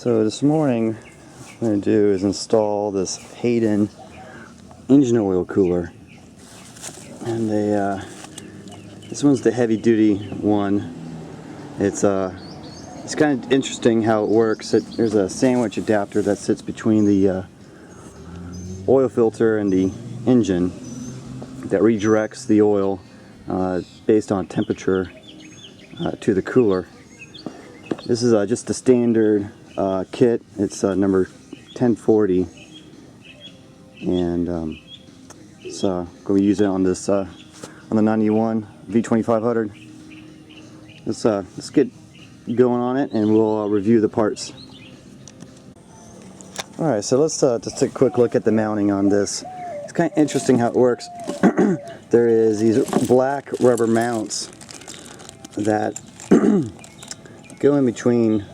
So this morning, what I'm going to do is install this Hayden engine oil cooler, and this one's the heavy duty one. It's kind of interesting how it works. There's a sandwich adapter that sits between the oil filter and the engine that redirects the oil based on temperature to the cooler. This is just a standard kit. It's number 1040, and so I'm going to use it on this on the 91 V2500. Let's get going on it, and we'll review the parts. All right, so let's just take a quick look at the mounting on this. It's kind of interesting how it works. There is these black rubber mounts that go in between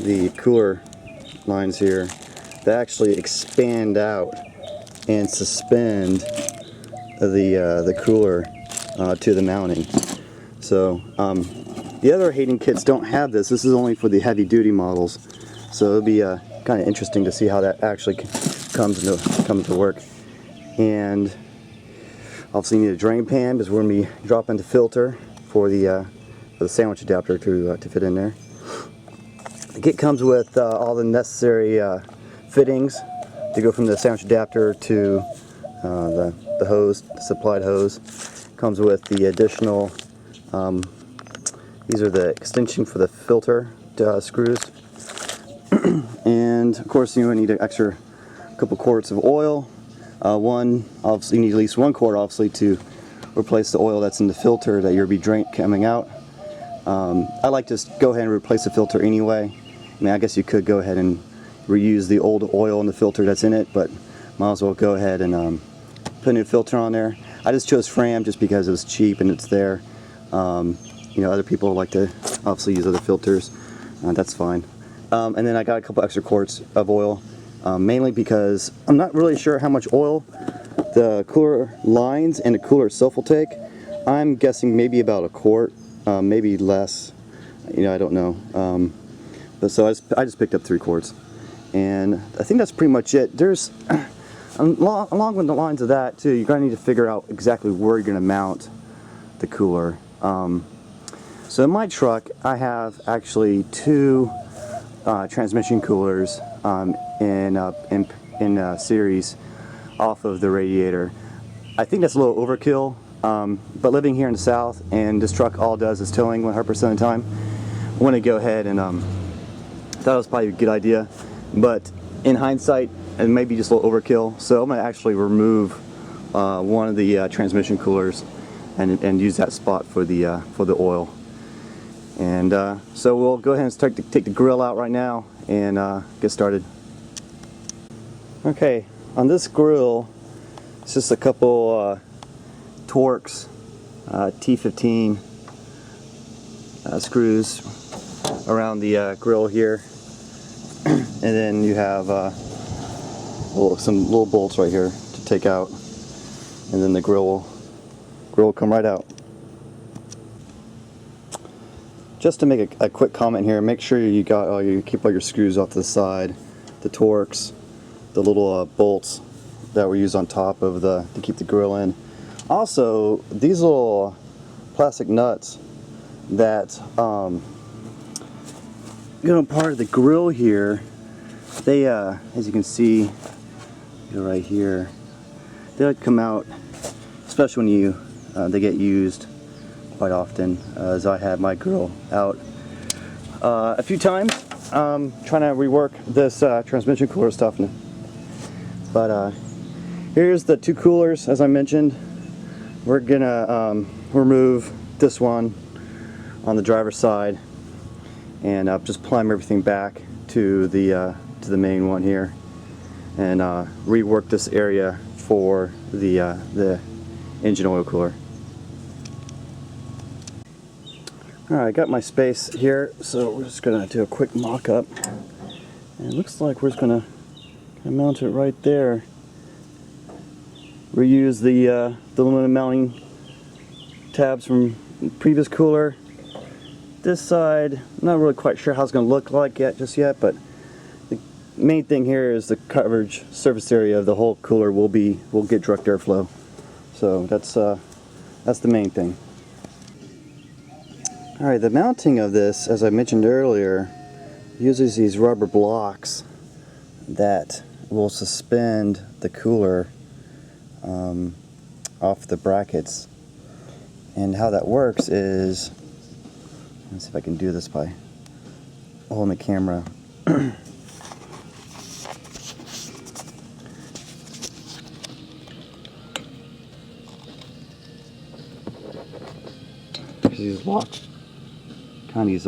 the cooler lines here that actually expand out and suspend the cooler to the mounting. So the other Hayden kits don't have this. This is only for the heavy duty models. So it'll be kind of interesting to see how that actually comes to work. And obviously you need a drain pan because we're going to be dropping the filter for the sandwich adapter to fit in there. The kit comes with all the necessary fittings to go from the sandwich adapter to the hose, the supplied hose. Comes with the additional, these are the extension for the filter screws. And of course you need an extra couple quarts of oil. One, obviously you need at least 1 quart obviously to replace the oil that's in the filter that you'll be coming out. I like to just go ahead and replace the filter anyway. I mean, I guess you could go ahead and reuse the old oil in the filter that's in it, but might as well go ahead and put a new filter on there. I just chose Fram just because it was cheap and it's there. You know, other people like to obviously use other filters. That's fine. And then I got a couple extra quarts of oil, mainly because I'm not really sure how much oil the cooler lines and the cooler itself will take. I'm guessing maybe about a quart, maybe less. You know, I don't know. But so I just picked up 3 quarts, and I think that's pretty much it. There's along with the lines of that too, you're going to need to figure out exactly where you're going to mount the cooler. So in my truck, I have actually 2 transmission coolers in series off of the radiator. I think that's a little overkill, but living here in the South and this truck all does is towing 100% of the time, I want to go ahead and thought it was probably a good idea, but in hindsight it may be just a little overkill, so I'm going to actually remove one of the transmission coolers and use that spot for the oil. And so we'll go ahead and start to take the grill out right now and get started. Okay, on this grill, it's just a couple Torx T15 screws around the grill here, and then you have some little bolts right here to take out, and then the grill will come right out. Just to make a quick comment here, make sure you keep all your screws off to the side, the Torx, the little bolts that were used on top of to keep the grill in. Also, these little plastic nuts that part of the grill here, they as you can see right here, they like come out, especially when they get used quite often, as I had my grill out a few times trying to rework this transmission cooler stuff. But here's the 2 coolers, as I mentioned. We're gonna remove this one on the driver's side and just plumb everything back to the main one here, and rework this area for the engine oil cooler. Alright, I got my space here, so we're just going to do a quick mock-up. And it looks like we're just going to mount it right there. Reuse the aluminum mounting tabs from the previous cooler. this side, I'm not really quite sure how it's going to look like just yet, but the main thing here is the coverage surface area of the whole cooler will get direct airflow. So that's the main thing. Alright, the mounting of this, as I mentioned earlier, uses these rubber blocks that will suspend the cooler off the brackets. And how that works is, let's see if I can do this by holding the camera. These locks, kind of these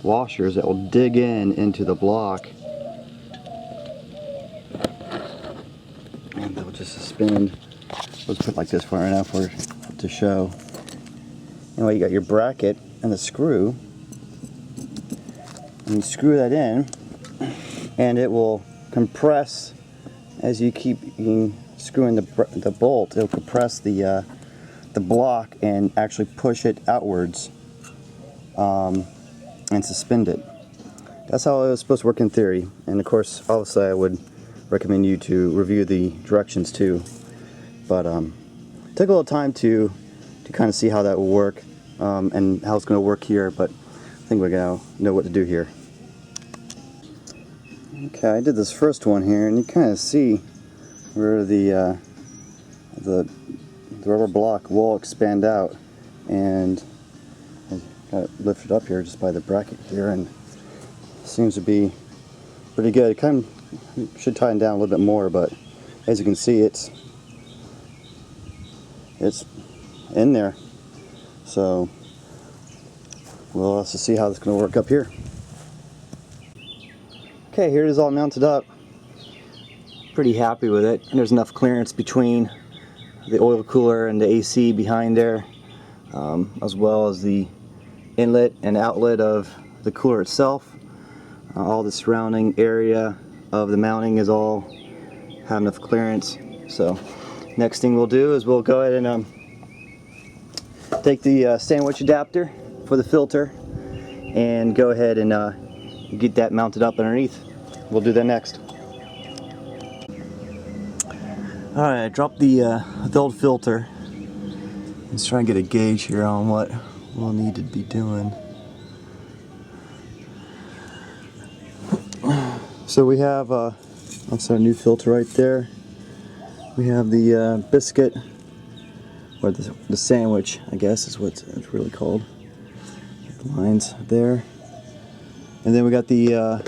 washers that will dig into the block, and they'll just suspend. Let's put it like this for right now to show. Anyway, you got your bracket and the screw, and you screw that in, and it will compress as you keep screwing the bolt. It'll compress the block and actually push it outwards and suspend it. That's how it was supposed to work in theory. And of course, obviously, I would recommend you to review the directions too. But take a little time to kind of see how that will work and how it's going to work here. But I think we're going to know what to do here. Okay, I did this first one here, and you kind of see where the rubber block will expand out, and I got it lifted up here just by the bracket here, and it seems to be pretty good. It kind of should tighten down a little bit more, but as you can see, it's in there. So we'll have to see how it's going to work up here. Okay, here it is all mounted up. Pretty happy with it. And there's enough clearance between the oil cooler and the AC behind there, as well as the inlet and outlet of the cooler itself. All the surrounding area of the mounting is all have enough clearance. So next thing we'll do is we'll go ahead and take the sandwich adapter for the filter and go ahead and get that mounted up underneath. We'll do that next. Alright, I dropped the old filter. Let's try and get a gauge here on what we'll need to be doing. So we have that's our new filter right there. We have the biscuit, or the sandwich, I guess is what it's really called. The lines there, and then we got the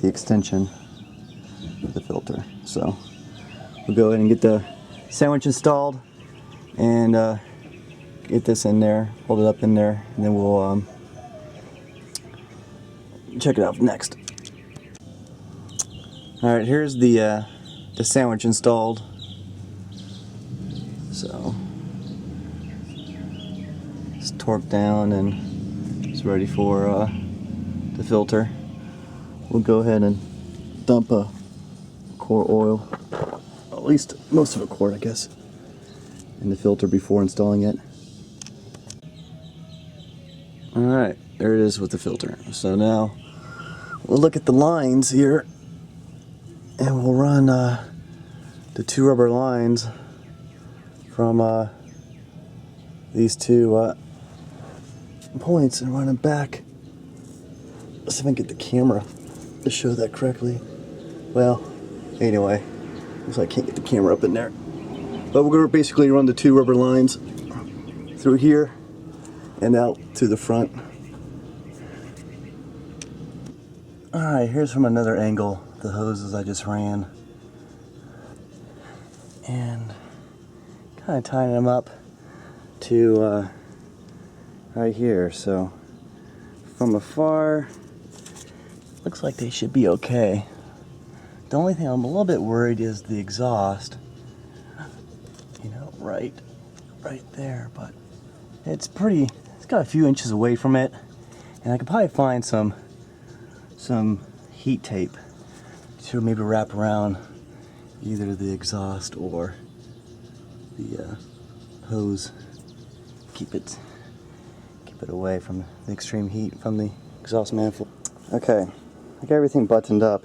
extension of the filter. So we'll go ahead and get the sandwich installed and get this in there, hold it up in there, and then we'll check it out next. All right, here's the sandwich installed. So it's torqued down and it's ready for the filter. We'll go ahead and dump a quart oil, at least most of a quart, I guess, in the filter before installing it. All right, there it is with the filter. So now we'll look at the lines here, and we'll run the two rubber lines from these two points and run them back. Let's see if I can get the camera to show that correctly. Well, anyway, looks like I can't get the camera up in there. But we're going to basically run the two rubber lines through here and out to the front. Alright, here's from another angle the hoses I just ran. And kind of tying them up to right here. So from afar, looks like they should be okay. The only thing I'm a little bit worried is the exhaust. You know, right there, but it's got a few inches away from it, and I could probably find some heat tape to maybe wrap around either the exhaust or the hose, keep it keep it away from the extreme heat from the exhaust manifold. Okay, I got everything buttoned up.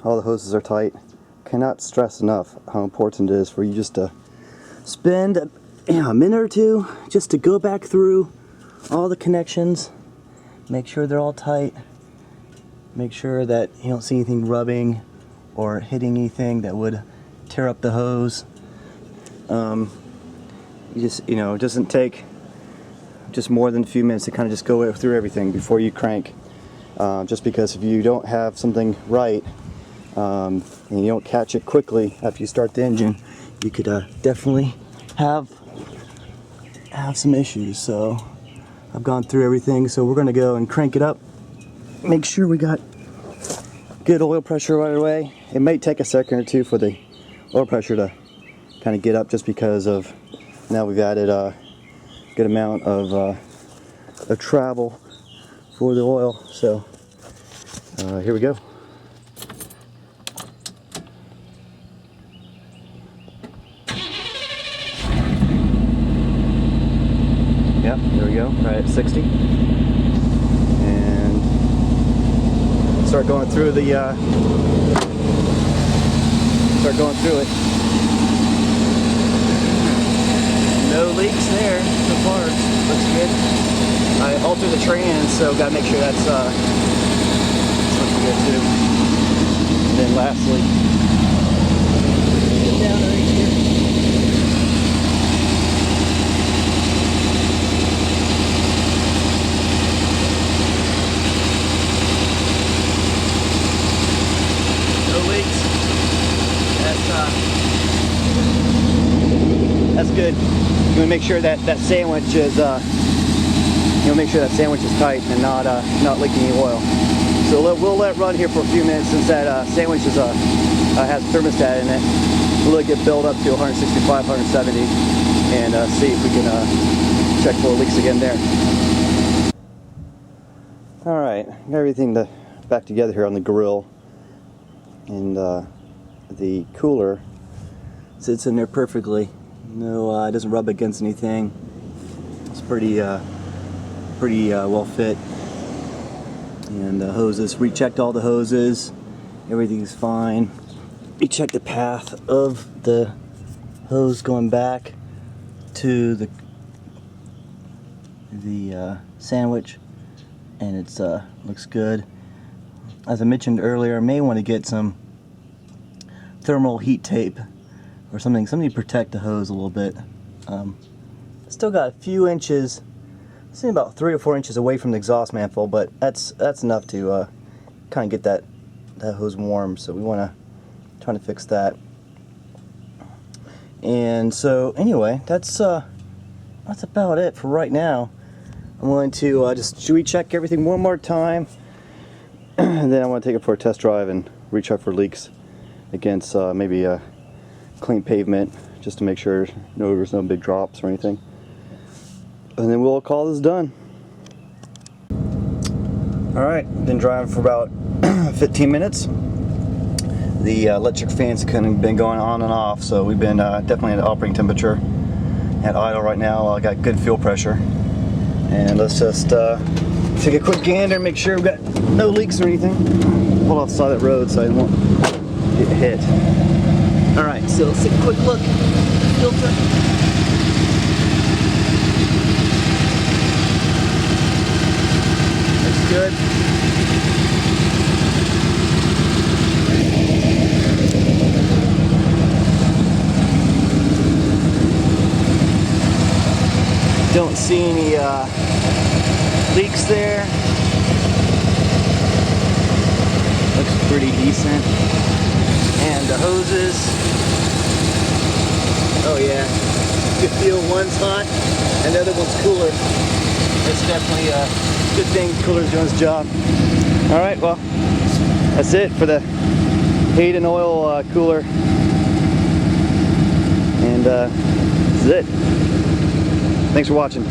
All the hoses are tight. Cannot stress enough how important it is for you just to spend a minute or two just to go back through all the connections, make sure they're all tight, make sure that you don't see anything rubbing or hitting anything that would tear up the hose. You just, it doesn't take just more than a few minutes to kind of just go through everything before you crank. Just because if you don't have something right and you don't catch it quickly after you start the engine, you could definitely have some issues. So I've gone through everything, so we're gonna go and crank it up, make sure we got good oil pressure right away. It may take a second or two for the oil pressure to kind of get up, just because of now we've added a good amount of travel for the oil. So here we go. Yep, there we go, right at 60. And start going through it. No leaks there so far, looks good. I altered the trans, so gotta make sure that's looking good too. And then lastly, get down right here. That's good. You want to make sure that sandwich is tight and not leaking any oil. So we'll let it run here for a few minutes, since that sandwich is has thermostat in it. We'll let it get built up to 165, 170, and see if we can check for leaks again there. All right, got everything back together here on the grill, and the cooler sits in there perfectly. No, it doesn't rub against anything. It's pretty well fit. And the hoses, rechecked all the hoses. Everything's fine. Rechecked the path of the hose going back to the sandwich, and it's looks good. As I mentioned earlier, I may want to get some thermal heat tape or something to protect the hose a little bit. Still got a few inches, I think about 3 or 4 inches away from the exhaust manifold, but that's enough to kind of get that hose warm. So we want to try to fix that. And so anyway, that's about it for right now. I'm going to just recheck everything one more time, and then I want to take it for a test drive and recheck for leaks against maybe a clean pavement, just to make sure there's no big drops or anything. And then we'll call this done. Alright, been driving for about 15 minutes. The electric fans have kind of been going on and off, so we've been definitely at operating temperature. At idle right now, I got good fuel pressure. And let's just take a quick gander and make sure we've got no leaks or anything. Pull off the side of the road so I won't get hit. Alright, so let's take a quick look. Filter. Looks good. Don't see any leaks there. Looks pretty decent. And the hoses, oh yeah, you can feel one's hot and the other one's cooler. It's definitely a good thing cooler's doing its job. Alright, well, that's it for the Hayden oil cooler. And this is it. Thanks for watching.